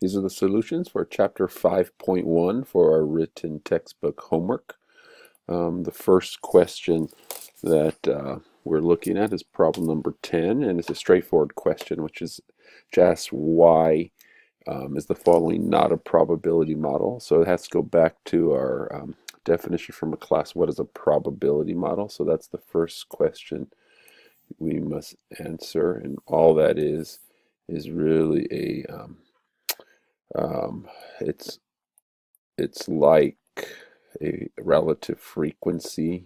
These are the solutions for Chapter 5.1 for our written textbook homework. The first question that we're looking at is problem number 10, and it's a straightforward question, which asks why is the following not a probability model? So it has to go back to our definition from a class. What is a probability model? So that's the first question we must answer, and all that is really a it's like a relative frequency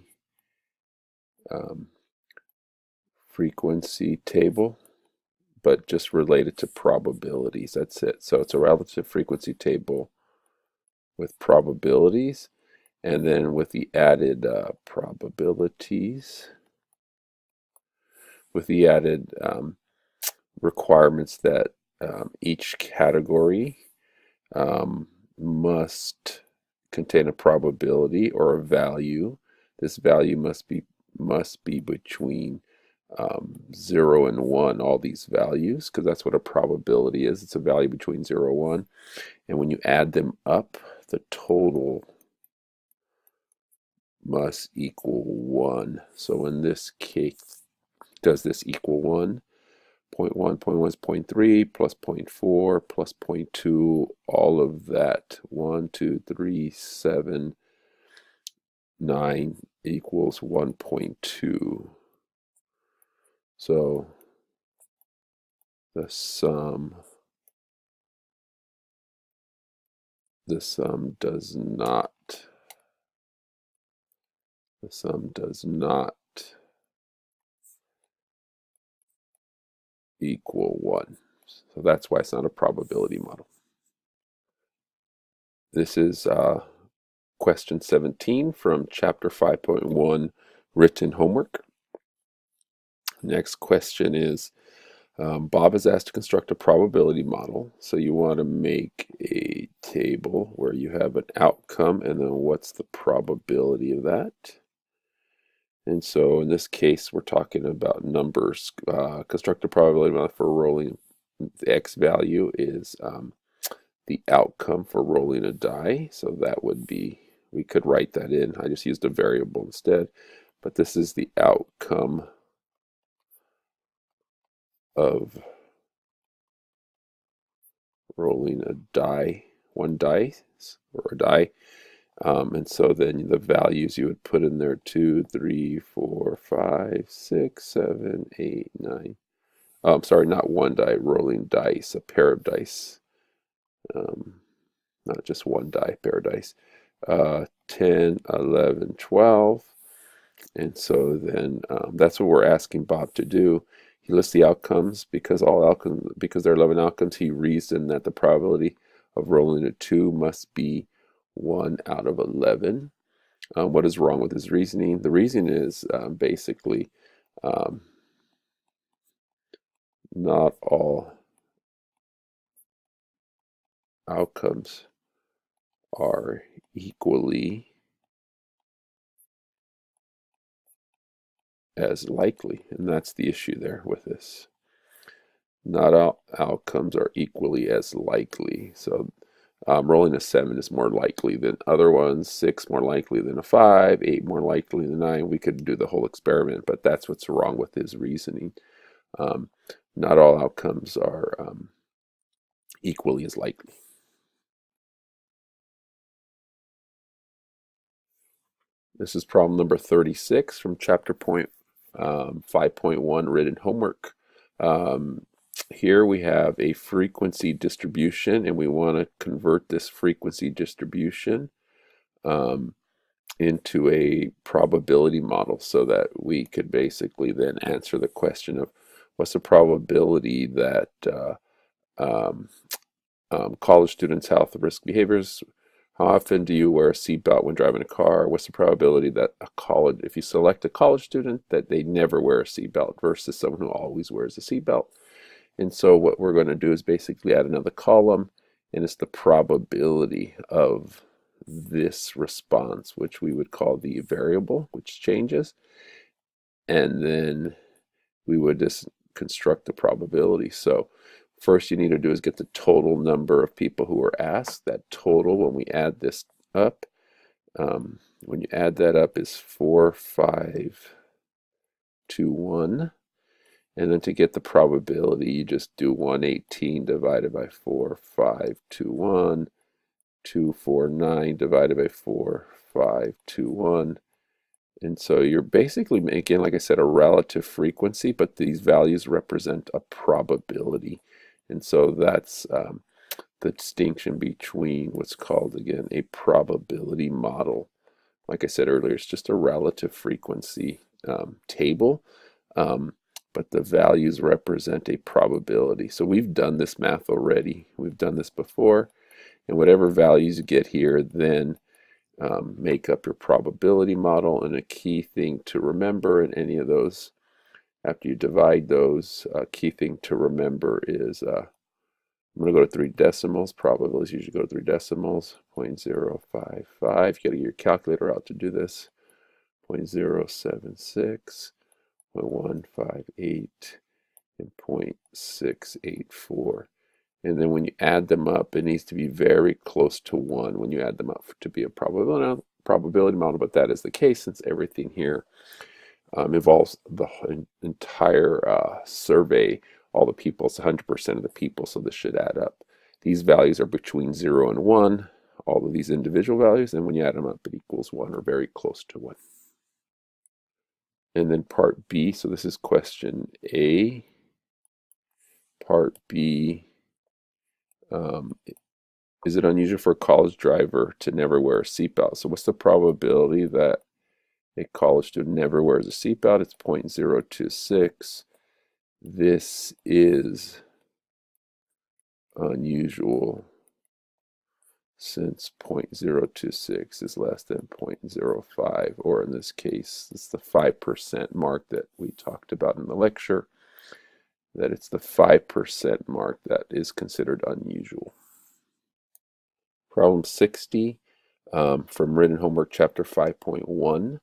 table, but just related to probabilities. That's it. So it's a relative frequency table with probabilities, and then with the added probabilities, with the added requirements that each category must contain a probability or a value. This value must be between 0 and 1, all these values, because that's what a probability is. It's a value between 0 and 1. And when you add them up, the total must equal 1. So in this case, does this equal 1? 0.1, 0.1 is 0.3 plus 0.4 plus 0.2, all of that. 1, 2, 3, 7, 9 equals 1.2. So the sum does not equal 1. So that's why it's not a probability model. This is question 17 from chapter 5.1 written homework. Next question is Bob is asked to construct a probability model. So you want to make a table where you have an outcome and then what's the probability of that. And so in this case, we're talking about numbers. Construct a probability model for rolling. The x value is the outcome for rolling a die. So that would be, we could write that in. I just used a variable instead. But this is the outcome of rolling a die, one dice or a die. And so then the values you would put in there 2, 3, 4, 5, 6, 7, 8, 9. I'm sorry, not one die, rolling dice, a pair of dice. Not just one die, pair of dice. 10, 11, 12. And so then that's what we're asking Bob to do. He lists the outcomes because there are 11 outcomes. He reasoned that the probability of rolling a 2 must be 1 out of 11. What is wrong with his reasoning? The reason is basically not all outcomes are equally as likely, and that's the issue there with this. Not all outcomes are equally as likely. So rolling a 7 is more likely than other ones, 6 more likely than a 5, 8 more likely than 9. We could do the whole experiment, but that's what's wrong with his reasoning. Not all outcomes are equally as likely. This is problem number 36 from chapter 5.1 written homework. Here we have a frequency distribution, and we want to convert this frequency distribution into a probability model so that we could basically then answer the question of what's the probability that college students' health risk behaviors. How often do you wear a seatbelt when driving a car? What's the probability that if you select a college student, that they never wear a seatbelt versus someone who always wears a seatbelt? And so what we're going to do is basically add another column, and it's the probability of this response, which we would call the variable, which changes. And then we would just construct the probability. So first you need to do is get the total number of people who were asked. That total, when we add this up, when you add that up, is 4521. And then to get the probability, you just do 118 divided by 4521, 249 divided by 4521. And so you're basically making, like I said, a relative frequency, but these values represent a probability. And so that's the distinction between what's called, again, a probability model. Like I said earlier, it's just a relative frequency table, but the values represent a probability. So we've done this math already. We've done this before, and whatever values you get here, then make up your probability model. And a key thing to remember in any of those, after you divide those, key thing to remember is I'm going to go to 3 decimals. Probabilities usually go to 3 decimals. 0.055. You got to get your calculator out to do this. 0.076, 0.158, and 0.684. And then when you add them up, it needs to be very close to 1 when you add them up to be a probability model. But that is the case since everything here involves the entire survey, all the people, it's 100% of the people, so this should add up. These values are between 0 and 1, all of these individual values, and when you add them up, it equals 1 or very close to 1. And then part B, so this is question A. Part B, is it unusual for a college driver to never wear a seatbelt? So what's the probability that a college student never wears a seatbelt? It's 0.026. This is unusual since 0.026 is less than 0.05, or in this case, it's the 5% mark that we talked about in the lecture, that it's the 5% mark that is considered unusual. Problem 60 from Written Homework, Chapter 5.1.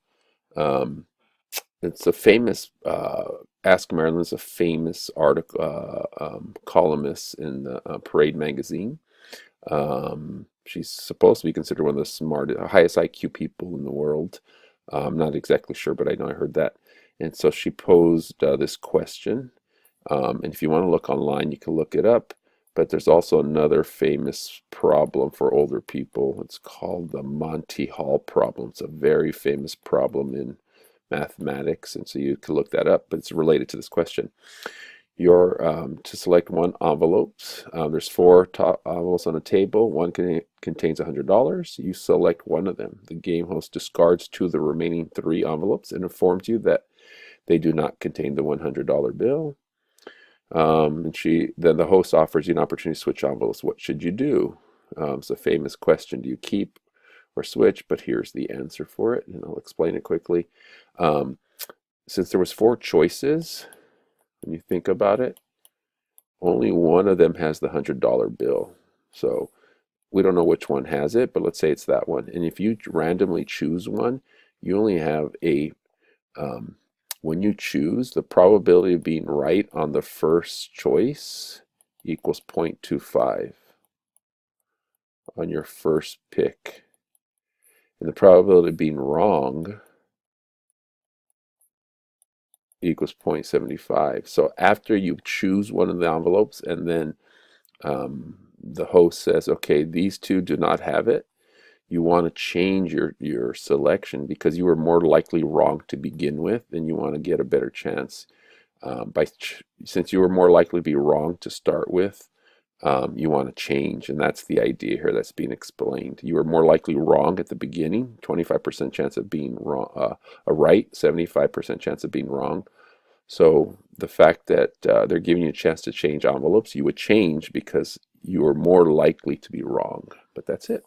It's a famous, Ask Marilyn is a famous article, columnist in the Parade magazine. She's supposed to be considered one of the smartest, highest IQ people in the world. I'm not exactly sure, but I know I heard that. And so she posed this question. And if you want to look online, you can look it up. But there's also another famous problem for older people. It's called the Monty Hall problem. It's a very famous problem in mathematics, and so you can look that up, but it's related to this question. You're to select one envelope. There's 4 top envelopes on a table. One contains $100. You select one of them. The game host discards 2 of the remaining 3 envelopes and informs you that they do not contain the $100 bill. Then the host offers you an opportunity to switch envelopes. What should you do? It's a famous question. Do you keep or switch? But here's the answer for it, and I'll explain it quickly. Since there was 4 choices, when you think about it, only one of them has the $100 bill. So we don't know which one has it, but let's say it's that one. And if you randomly choose one, you only have a when you choose, the probability of being right on the first choice equals 0.25 on your first pick. And the probability of being wrong equals 0.75. So after you choose one of the envelopes and then the host says, okay, these 2 do not have it, you want to change your selection because you were more likely wrong to begin with, and you want to get a better chance. Since you were more likely to be wrong to start with, you want to change, and that's the idea here that's being explained. You were more likely wrong at the beginning, 25% chance of being wrong, right, 75% chance of being wrong. So the fact that they're giving you a chance to change envelopes, you would change because you were more likely to be wrong. But that's it.